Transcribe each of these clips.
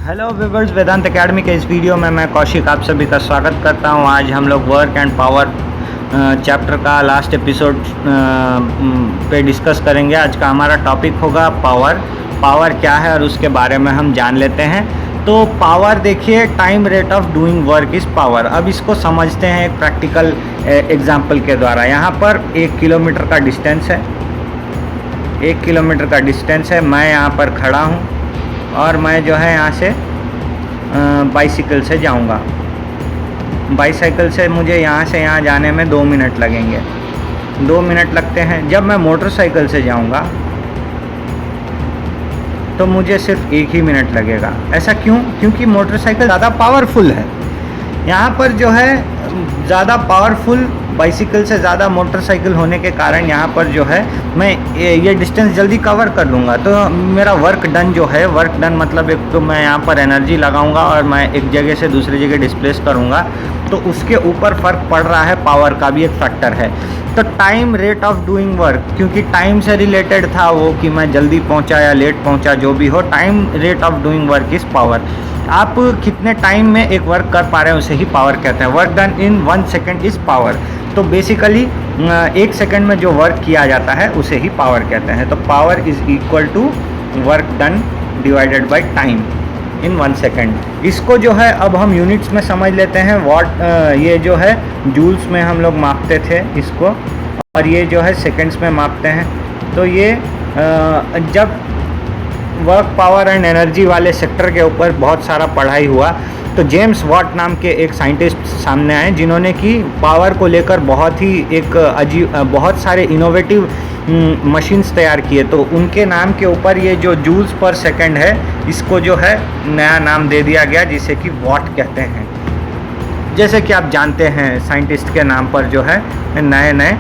Hello viewers, वेदांत academy के इस video में मैं कौशिक आप सभी का स्वागत करता हूं। आज हम लोग वर्क एंड पावर चैप्टर का लास्ट एपिसोड पे डिस्कस करेंगे। आज का हमारा टॉपिक होगा पावर क्या है और उसके बारे में हम जान लेते हैं। तो पावर देखिए, time rate of doing work is power. अब इसको समझते हैं एक प्रैक्टिकल एग्जाम्पल के द्वारा। यहाँ पर 1 किलोमीटर का डिस्टेंस है, 1 किलोमीटर का डिस्टेंस है। मैं यहाँ पर खड़ा हूँ और मैं जो है यहाँ से बाइसिकल से जाऊँगा। बाइसाइकिल से मुझे यहाँ से यहाँ जाने में 2 मिनट लगेंगे, 2 मिनट लगते हैं। जब मैं मोटरसाइकिल से जाऊँगा तो मुझे सिर्फ 1 ही मिनट लगेगा। ऐसा क्यों? क्योंकि मोटरसाइकिल ज़्यादा पावरफुल है। यहाँ पर जो है ज़्यादा पावरफुल बाइसिकल से ज़्यादा मोटरसाइकिल होने के कारण यहाँ पर जो है मैं ये डिस्टेंस जल्दी कवर कर लूँगा। तो मेरा वर्क डन जो है, वर्क डन मतलब एक तो मैं यहाँ पर एनर्जी लगाऊँगा और मैं एक जगह से दूसरी जगह डिस्प्लेस करूँगा, तो उसके ऊपर फ़र्क पड़ रहा है। पावर का भी एक फैक्टर है। तो time rate of doing work, क्योंकि टाइम से रिलेटेड था वो कि मैं जल्दी पहुँचा या लेट पहुँचा, जो भी हो, time rate of doing work is power. आप कितने टाइम में एक वर्क कर पा रहे हैं उसे ही पावर कहते हैं। Work done in 1 second is power. तो बेसिकली 1 सेकेंड में जो वर्क किया जाता है उसे ही पावर कहते हैं। तो power is equal to work done divided by time in 1 second. इसको जो है अब हम यूनिट्स में समझ लेते हैं। वॉट ये जो है जूल्स में हम लोग मापते थे इसको, और ये जो है सेकेंड्स में मापते हैं। तो ये जब वर्क पावर एंड एनर्जी वाले सेक्टर के ऊपर बहुत सारा पढ़ाई हुआ तो जेम्स वॉट नाम के एक साइंटिस्ट सामने आए, जिन्होंने कि पावर को लेकर बहुत ही एक बहुत सारे इनोवेटिव मशीन्स तैयार किए। तो उनके नाम के ऊपर ये जो जूल्स पर सेकंड है, इसको जो है नया नाम दे दिया गया, जिसे कि वॉट कहते हैं। जैसे कि आप जानते हैं साइंटिस्ट के नाम पर जो है नए नए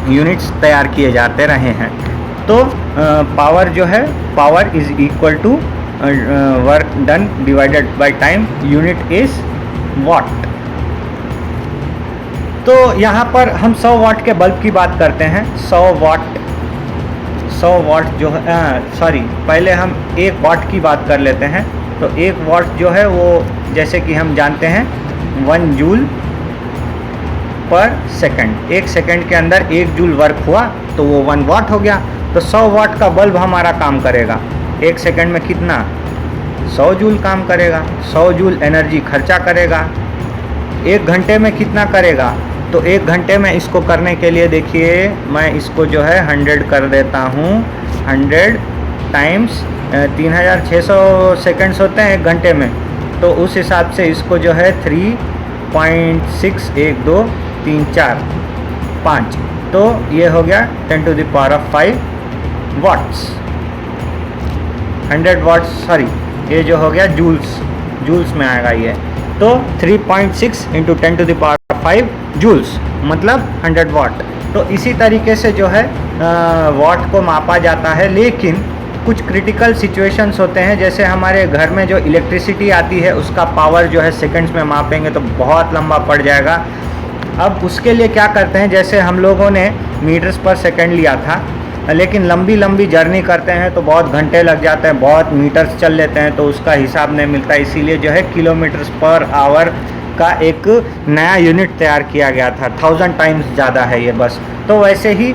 यूनिट्स तैयार किए जाते रहे हैं। तो पावर जो है, power is equal to work done divided by time, unit is watt. तो यहाँ पर हम 100 वाट के बल्ब की बात करते हैं। 100 वाट जो है, पहले हम 1 वाट की बात कर लेते हैं। तो 1 वाट जो है वो, जैसे कि हम जानते हैं, 1 जूल पर सेकंड। 1 सेकंड के अंदर 1 जूल वर्क हुआ तो वो 1 वाट हो गया। तो 100 वाट का बल्ब हमारा काम करेगा 1 सेकंड में कितना? 100 जूल काम करेगा। 100 जूल एनर्जी खर्चा करेगा। 1 घंटे में कितना करेगा? तो 1 घंटे में इसको करने के लिए देखिए, मैं इसको जो है 100 कर देता हूँ। 100 टाइम्स 3600 सेकंड्स होते हैं 1 घंटे में। तो उस हिसाब से इसको जो है 3.6 1 2 3 4 5, तो ये हो गया 10 to the power of 5 watts. 100 watts, ये जो हो गया जूल्स में आएगा ये। तो 3.6 into 10 to the power of 5 joules मतलब 100 वाट। तो इसी तरीके से जो है वाट को मापा जाता है। लेकिन कुछ क्रिटिकल सिचुएशंस होते हैं, जैसे हमारे घर में जो इलेक्ट्रिसिटी आती है उसका पावर जो है सेकंड्स में मापेंगे तो बहुत लंबा पड़ जाएगा। अब उसके लिए क्या करते हैं, जैसे हम लोगों ने मीटर्स पर सेकंड लिया था, लेकिन लंबी जर्नी करते हैं तो बहुत घंटे लग जाते हैं, बहुत मीटर्स चल लेते हैं, तो उसका हिसाब नहीं मिलता। इसीलिए जो है किलोमीटर्स पर आवर का एक नया यूनिट तैयार किया गया था। 1000 टाइम्स ज़्यादा है ये बस। तो वैसे ही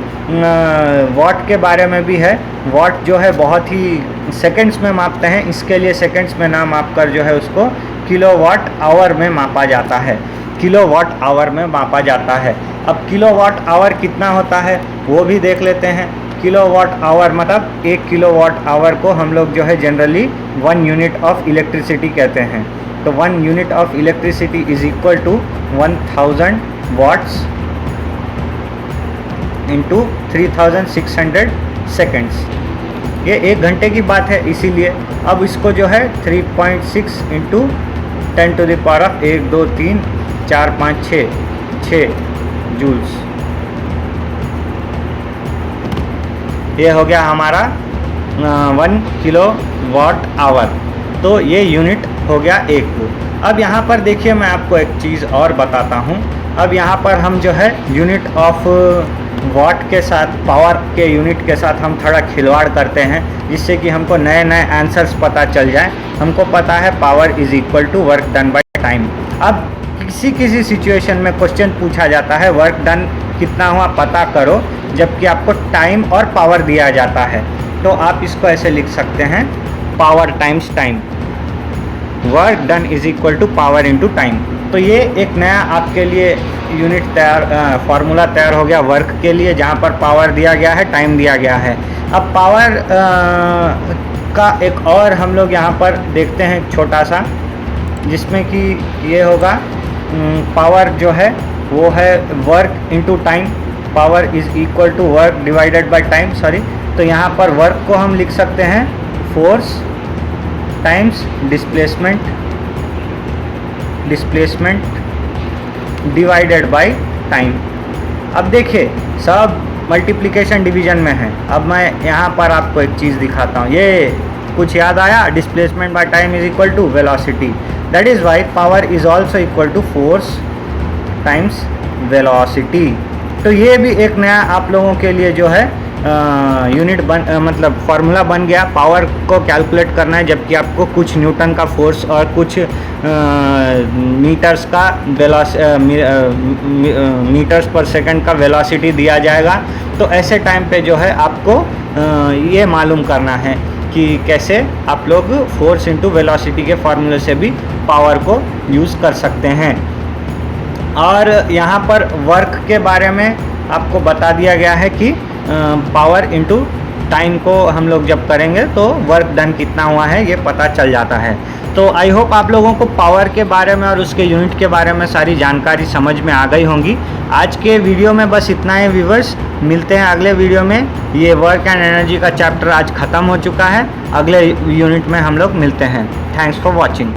वाट के बारे में भी है। वाट जो है बहुत ही सेकंड्स में मापते हैं, इसके लिए सेकंड्स में ना माप कर जो है उसको किलोवाट आवर में मापा जाता है। किलोवाट आवर में मापा जाता है। अब किलोवाट आवर कितना होता है वो भी देख लेते हैं। किलोवाट आवर मतलब 1 किलोवाट आवर को हम लोग जो है जनरली 1 यूनिट ऑफ इलेक्ट्रिसिटी कहते हैं। तो 1 unit of electricity is equal to 1000 watts into 3600 seconds. ये 1 घंटे की बात है, इसीलिए अब इसको जो है 3.6 into 10 to the power of 1 2 3 4 5 6 joules. ये हो गया हमारा 1 किलो वाट आवर। तो ये यूनिट हो गया 1। अब यहाँ पर देखिए, मैं आपको एक चीज़ और बताता हूँ। अब यहाँ पर हम जो है यूनिट ऑफ वॉट के साथ, पावर के यूनिट के साथ हम थोड़ा खिलवाड़ करते हैं, जिससे कि हमको नए नए आंसर्स पता चल जाए। हमको पता है power is equal to work done by time. अब किसी किसी सिचुएशन में क्वेश्चन पूछा जाता है वर्क डन कितना हुआ पता करो, जबकि आपको टाइम और पावर दिया जाता है। तो आप इसको ऐसे लिख सकते हैं, power times time, work done is equal to power into time. तो ये एक नया आपके लिए यूनिट तैयार, फार्मूला तैयार हो गया वर्क के लिए, जहाँ पर पावर दिया गया है, टाइम दिया गया है। अब पावर का एक और हम लोग यहाँ पर देखते हैं छोटा सा, जिसमें कि ये होगा पावर जो है वो है work into time, power is equal to work divided by time, sorry. तो यहाँ पर वर्क को हम लिख सकते हैं force times displacement divided by time. अब देखिए सब मल्टीप्लिकेशन डिवीजन में है। अब मैं यहाँ पर आपको एक चीज़ दिखाता हूँ, ये कुछ याद आया, displacement by time is equal to velocity, that is why power is also equal to force times velocity. तो ये भी एक नया आप लोगों के लिए जो है यूनिट मतलब फार्मूला बन गया। पावर को कैलकुलेट करना है, जबकि आपको कुछ न्यूटन का फोर्स और कुछ मीटर्स का मीटर्स पर सेकंड का वेलोसिटी दिया जाएगा। तो ऐसे टाइम पे जो है आपको ये मालूम करना है कि कैसे आप लोग फोर्स इंटू वेलोसिटी के फार्मूले से भी पावर को यूज़ कर सकते हैं। और यहाँ पर वर्क के बारे में आपको बता दिया गया है कि पावर इनटू टाइम को हम लोग जब करेंगे तो वर्क डन कितना हुआ है ये पता चल जाता है। तो आई होप आप लोगों को पावर के बारे में और उसके यूनिट के बारे में सारी जानकारी समझ में आ गई होंगी। आज के वीडियो में बस इतना ही व्यूवर्स, मिलते हैं अगले वीडियो में। ये वर्क एंड एनर्जी का चैप्टर आज ख़त्म हो चुका है, अगले यूनिट में हम लोग मिलते हैं। Thanks for watching.